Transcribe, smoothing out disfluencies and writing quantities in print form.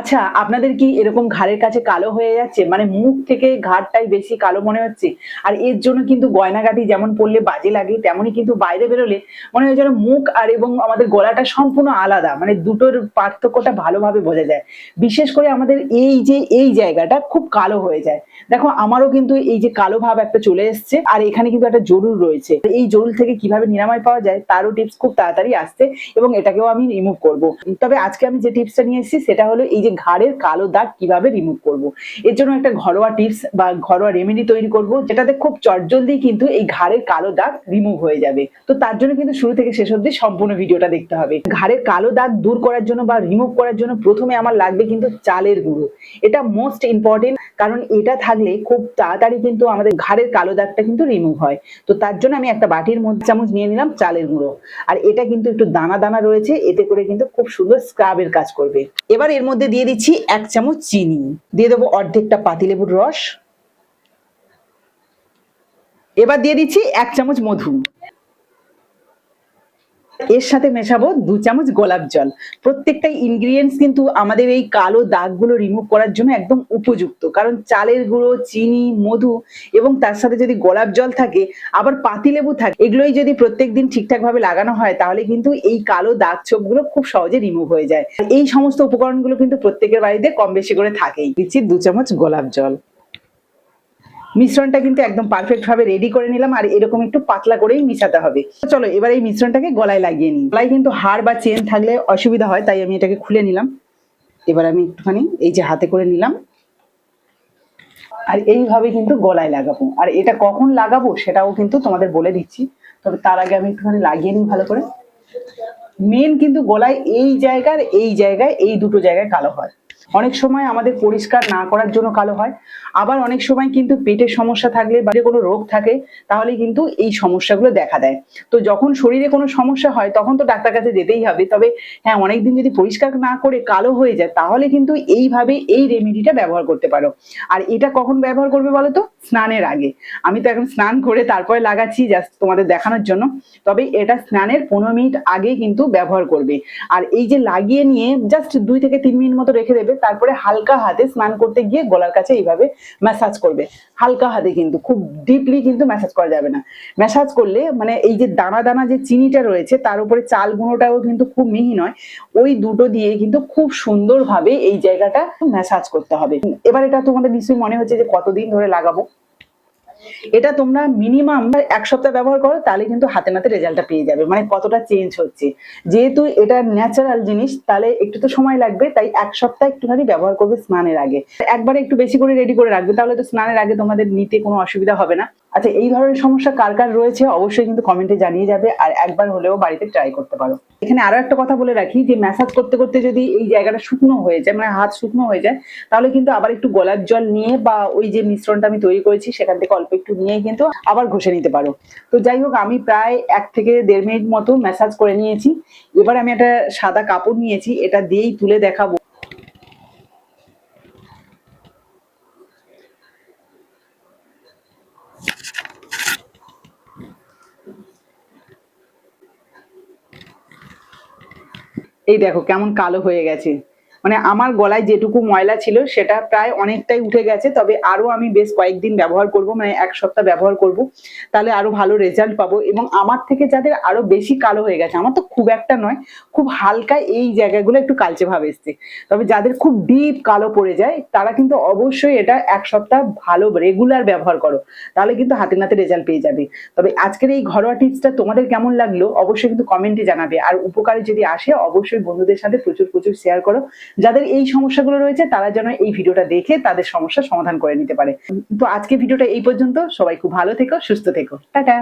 আচ্ছা, আপনাদের কি এরকম ঘাড়ের কাছে কালো হয়ে যাচ্ছে? মানে মুখ থেকে ঘাড়টাই বেশি কালো মনে হচ্ছে? আর এর জন্য কিন্তু গয়নাগাটি যেমন পরলে বাজে লাগে, তেমনই কিন্তু বাইরে বেরোলে মনে হয় যেন মুখ আর এবং আমাদের গলাটা সম্পূর্ণ আলাদা। মানে দুটোর পার্থক্যটা ভালোভাবে বোঝা যায়। বিশেষ করে আমাদের এই যে এই জায়গাটা খুব কালো হয়ে যায়। দেখো আমারও কিন্তু এই যে কালো ভাব একটা চলে এসছে আর এখানে কিন্তু একটা জরুল রয়েছে। এই জরুল থেকে কিভাবে নিরাময় পাওয়া যায় তারও টিপস খুব তাড়াতাড়ি আসছে এবং এটাকেও আমি রিমুভ করব। তবে আজকে আমি যে টিপসটা নিয়ে এসেছি সেটা হলো এই যে ঘাড়ের কালো দাগ কিভাবে রিমুভ করব। এর জন্য একটা ঘরোয়া টিপস বা ঘরোয়া রেমেডি তৈরি করব যেটাতে খুব চটজলদি কিন্তু এই ঘাড়ের কালো দাগ রিমুভ হয়ে যাবে। তো তার জন্য কিন্তু শুরু থেকে শেষ অবধি সম্পূর্ণ ভিডিওটা দেখতে হবে। ঘাড়ের কালো দাগ দূর করার জন্য বা রিমুভ করার জন্য প্রথমে আমার লাগবে কিন্তু চালের গুঁড়ো। এটা মোস্ট ইম্পর্টেন্ট, কারণ এটা থাকলে খুব তাড়াতাড়ি কিন্তু আমাদের ঘাড়ের কালো দাগটা কিন্তু রিমুভ হয়। তো তার জন্য আমি একটা বাটির মধ্যে চামচ নিয়ে নিলাম চালের গুঁড়ো। আর এটা কিন্তু একটু দানা দানা রয়েছে, এতে করে কিন্তু খুব সুন্দর স্ক্রাবের কাজ করবে। এবার এর মধ্যে দিয়ে দিচ্ছি 1 চামচ চিনি, দিয়ে দেবো অর্ধেকটা পাতিলেবুর রস, এবার দিয়ে দিচ্ছি 1 চামচ মধু, এর সাথে মেশাবো 2 চামচ গোলাপ জল। প্রত্যেকটা ইনগ্রিডিয়েন্টস কিন্তু আমাদের এই কালো দাগগুলো রিমুভ করার জন্য একদম উপযুক্ত, কারণ চালের গুঁড়ো, চিনি, মধু এবং তার সাথে যদি গোলাপ জল থাকে, আবার পাতিলেবু থাকে, এগুলোই যদি প্রত্যেকদিন ঠিকঠাক ভাবে লাগানো হয় তাহলে কিন্তু এই কালো দাগ ছোপগুলো খুব সহজে রিমুভ হয়ে যায়। এই সমস্ত উপকরণগুলো কিন্তু প্রত্যেকের বাড়িতে কম বেশি করে থাকেই। দিচ্ছি 2 চামচ গোলাপ জল। মিশ্রণটা কিন্তু একদম পারফেক্ট ভাবে রেডি করে নিলাম আর এরকম একটু পাতলা করেই মিশাতে হবে। চলো এবার এই মিশ্রণটাকে গলায় লাগিয়ে নিই। গলায় কিন্তু হাড় বা চেন থাকলে অসুবিধা হয়, তাই আমি এটাকে খুলে নিলাম। এবার আমি একটুখানি এই যে হাতে করে নিলাম আর এইভাবে কিন্তু গলায় লাগাবো। আর এটা কখন লাগাবো সেটাও কিন্তু তোমাদের বলে দিচ্ছি, তবে তার আগে আমি একটুখানি লাগিয়ে নিই ভালো করে। মেন কিন্তু গলায় এই জায়গায় এই দুটো জায়গায় কালো হয়। অনেক সময় আমাদের পরিষ্কার না করার জন্য কালো হয়, আবার অনেক সময় কিন্তু পেটের সমস্যা থাকলে বা কোনো রোগ থাকে তাহলে কিন্তু এই সমস্যাগুলো দেখা দেয়। তো যখন শরীরে কোনো সমস্যা হয় তখন তো ডাক্তার কাছে যেতেই হবে। তবে হ্যাঁ, অনেকদিন যদি পরিষ্কার না করে কালো হয়ে যায় তাহলে কিন্তু এইভাবে এই রেমেডিটা ব্যবহার করতে পারো। আর এটা কখন ব্যবহার করবে বলো তো? স্নানের আগে। আমি তো এখন স্নান করে তারপরে লাগাচ্ছি জাস্ট তোমাদের দেখানোর জন্য, তবে এটা স্নানের 15 মিনিট আগে কিন্তু ব্যবহার করবে। আর এই যে লাগিয়ে নিয়ে জাস্ট 2 থেকে 3 মিনিট মতো রেখে দেবে, তারপরে হালকা হাতে স্নান করতে গিয়ে গলার কাছে এইভাবে ম্যাসাজ করবে। হালকা হাতে, কিন্তু খুব ডিপলি কিন্তু ম্যাসাজ করা যাবে না। ম্যাসাজ করলে মানে এই যে দানা দানা যে চিনিটা রয়েছে তার উপরে চাল গুঁড়োটাও কিন্তু খুব মিহি নয়, ওই দুটো দিয়ে কিন্তু খুব সুন্দরভাবে এই জায়গাটা ম্যাসাজ করতে হবে। এবার এটা তোমাদের নিশ্চয়ই মনে হচ্ছে যে কতদিন ধরে লাগাবো। এটা তোমরা মিনিমাম 1 সপ্তাহ ব্যবহার করো, তাহলে কিন্তু হাতে নাতে রেজাল্টটা পেয়ে যাবে, মানে কতটা চেঞ্জ হচ্ছে। যেহেতু এটা ন্যাচারাল জিনিস তাহলে একটু তো সময় লাগবে, তাই 1 সপ্তাহ একটুখানি ব্যবহার করবে স্নানের আগে। একবারে একটু বেশি করে রেডি করে রাখবে, তাহলে তো স্নানের আগে তোমাদের নিতে কোনো অসুবিধা হবে না। আচ্ছা, এই ধরনের সমস্যা কার কার রয়েছে অবশ্যই কিন্তু কমেন্টে জানিয়ে যাবে, আর একবার হলেও বাড়িতে ট্রাই করতে পারো। এখানে আরো একটা কথা বলে রাখি যে ম্যাসাজ করতে করতে যদি এই জায়গাটা শুকনো হয়ে যায়, মানে হাত শুকনো হয়ে যায়, তাহলে কিন্তু আবার একটু গোলাপ জল নিয়ে বা ওই যে মিশ্রণটা আমি তৈরি করেছি সেখান থেকে অল্প একটু নিয়ে কিন্তু আবার ঘষে নিতে পারো। তো যাই হোক, আমি প্রায় 1 থেকে 1.5 মিনিট মতো ম্যাসাজ করে নিয়েছি। এবার আমি একটা সাদা কাপড় নিয়েছি, এটা দিয়েই তুলে দেখাবো। এই দেখো কেমন কালো হয়ে গেছে। মানে আমার গলায় যেটুকু ময়লা ছিল সেটা প্রায় অনেকটাই উঠে গেছে, তবে আরো আমি বেশ কয়েকদিন ব্যবহার করব, মানে 1 সপ্তাহ ব্যবহার করব, তাহলে আরো ভালো রেজাল্ট পাবো। এবং আমার থেকে যাদের আরো বেশি কালো হয়ে গেছে, আমার তো খুব একটা নয়, খুব হালকা এই জায়গাগুলো একটু কালচে ভাব এসছে, তবে যাদের খুব ডিপ কালো পড়ে যায় তারা কিন্তু অবশ্যই এটা 1 সপ্তাহ ভালো রেগুলার ব্যবহার করো, তাহলে কিন্তু হাতে নাতে রেজাল্ট পেয়ে যাবে। তবে আজকের এই ঘরোয়া টিপসটা তোমাদের কেমন লাগলো অবশ্যই কিন্তু কমেন্টে জানাবে, আর উপকারে যদি আসে অবশ্যই বন্ধুদের সাথে প্রচুর প্রচুর শেয়ার করো, যাদের এই সমস্যাগুলো রয়েছে তারা যেন এই ভিডিওটা দেখে তাদের সমস্যার সমাধান করে নিতে পারে। তো আজকে ভিডিওটা এই পর্যন্ত। সবাই খুব ভালো থেকো, সুস্থ থেকো, টাটা।